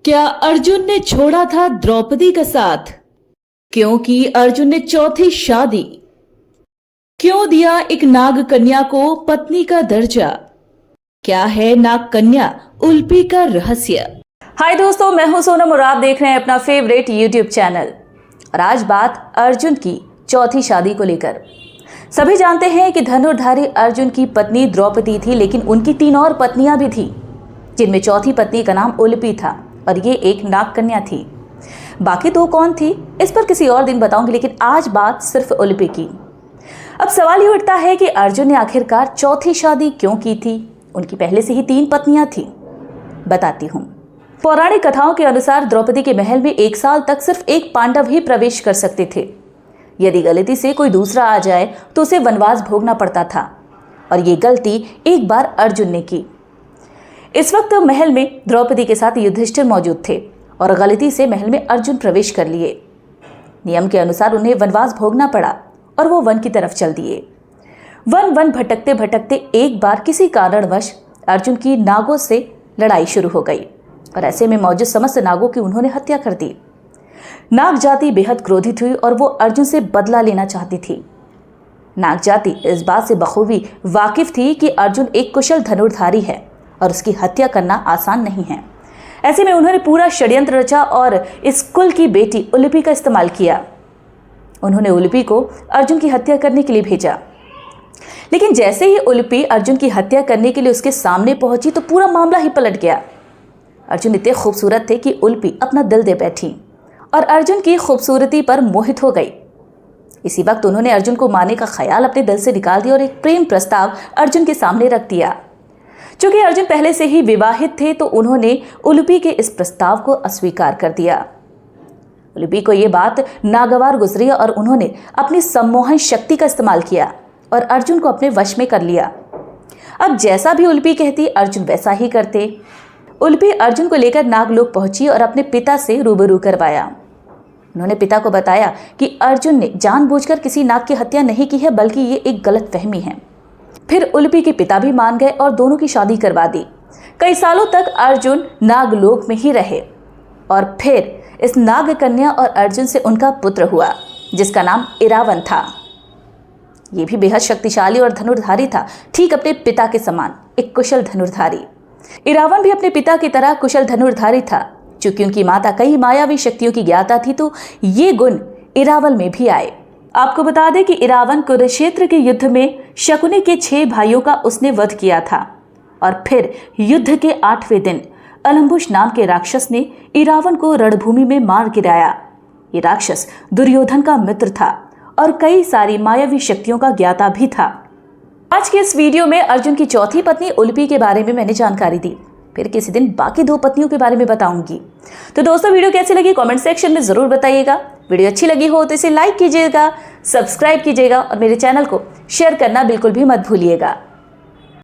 क्या अर्जुन ने छोड़ा था द्रौपदी का साथ? क्योंकि अर्जुन ने चौथी शादी क्यों दिया एक नाग कन्या को पत्नी का दर्जा? क्या है नाग कन्या उल्पी का रहस्य? हाय दोस्तों, मैं हूं सोनम और आप देख रहे हैं अपना फेवरेट यूट्यूब चैनल। और आज बात अर्जुन की चौथी शादी को लेकर। सभी जानते हैं कि धनुर्धारी अर्जुन की पत्नी द्रौपदी थी, लेकिन उनकी 3 और पत्नियां भी थी, जिनमें चौथी पत्नी का नाम उल्पी था और ये एक नाग कन्या थी। बाकी 2 कौन थी इस पर किसी और दिन बताऊंगी, लेकिन आज बात सिर्फ उल्पी की। अब सवाल ये उठता है कि अर्जुन ने आखिरकार चौथी शादी क्यों की थी? उनकी पहले से ही 3 पत्नियां थी। बताती हूं। पौराणिक कथाओं के अनुसार द्रौपदी के महल में 1 साल तक सिर्फ एक पांडव ही प्रवेश कर सकते थे। यदि गलती से कोई दूसरा आ जाए तो उसे वनवास भोगना पड़ता था, और ये गलती एक बार अर्जुन ने की। इस वक्त महल में द्रौपदी के साथ युधिष्ठिर मौजूद थे और गलती से महल में अर्जुन प्रवेश कर लिए। नियम के अनुसार उन्हें वनवास भोगना पड़ा और वो वन की तरफ चल दिए। वन भटकते भटकते एक बार किसी कारणवश अर्जुन की नागों से लड़ाई शुरू हो गई और ऐसे में मौजूद समस्त नागों की उन्होंने हत्या कर दी। नाग जाति बेहद क्रोधित हुई और वो अर्जुन से बदला लेना चाहती थी। नाग जाति इस बात से बखूबी वाकिफ थी कि अर्जुन एक कुशल धनुर्धारी है और उसकी हत्या करना आसान नहीं है। ऐसे में उन्होंने पूरा षड्यंत्र रचा और इस कुल की बेटी उल्पी का इस्तेमाल किया। उन्होंने उल्पी को अर्जुन की हत्या करने के लिए भेजा, लेकिन जैसे ही उल्पी अर्जुन की हत्या करने के लिए उसके सामने पहुंची तो पूरा मामला ही पलट गया। अर्जुन इतने खूबसूरत थे कि उल्पी अपना दिल दे बैठी और अर्जुन की खूबसूरती पर मोहित हो गई। इसी वक्त उन्होंने अर्जुन को मारने का ख्याल अपने दिल से निकाल दिया और एक प्रेम प्रस्ताव अर्जुन के सामने रख दिया। चूंकि अर्जुन पहले से ही विवाहित थे तो उन्होंने उल्पी के इस प्रस्ताव को अस्वीकार कर दिया। उल्पी को यह बात नागवार गुजरी और उन्होंने अपनी सम्मोहन शक्ति का इस्तेमाल किया और अर्जुन को अपने वश में कर लिया। अब जैसा भी उल्पी कहती अर्जुन वैसा ही करते। उल्पी अर्जुन को लेकर नागलोक पहुंची और अपने पिता से रूबरू करवाया। उन्होंने पिता को बताया कि अर्जुन ने जानबूझकर किसी नाग की हत्या नहीं की है, बल्कि ये एक गलतफहमी है। फिर उल्पी के पिता भी मान गए और दोनों की शादी करवा दी। कई सालों तक अर्जुन नागलोक में ही रहे और फिर इस नाग कन्या और अर्जुन से उनका पुत्र हुआ, जिसका नाम इरावन था। ये भी बेहद शक्तिशाली और धनुर्धारी था, ठीक अपने पिता के समान एक कुशल धनुर्धारी। इरावन भी अपने पिता की तरह कुशल धनुर्धारी था। चूंकि उनकी माता कई मायावी शक्तियों की ज्ञाता थी तो ये गुण इरावल में भी आए। आपको बता दें कि इरावन कुरुक्षेत्र के युद्ध में शकुनी के 6 भाइयों का उसने वध किया था और फिर युद्ध के 8वें दिन अलम्बुश नाम के राक्षस ने इरावन को रणभूमि में मार गिराया। ये राक्षस दुर्योधन का मित्र था और कई सारी मायावी शक्तियों का ज्ञाता भी था। आज के इस वीडियो में अर्जुन की चौथी पत्नी उल्पी के बारे में मैंने जानकारी दी। फिर किसी दिन बाकी 2 पत्नियों के बारे में बताऊंगी। तो दोस्तों, वीडियो कैसी लगी कमेंट सेक्शन में जरूर बताइएगा। वीडियो अच्छी लगी हो तो इसे लाइक कीजिएगा, सब्सक्राइब कीजिएगा और मेरे चैनल को शेयर करना बिल्कुल भी मत भूलिएगा।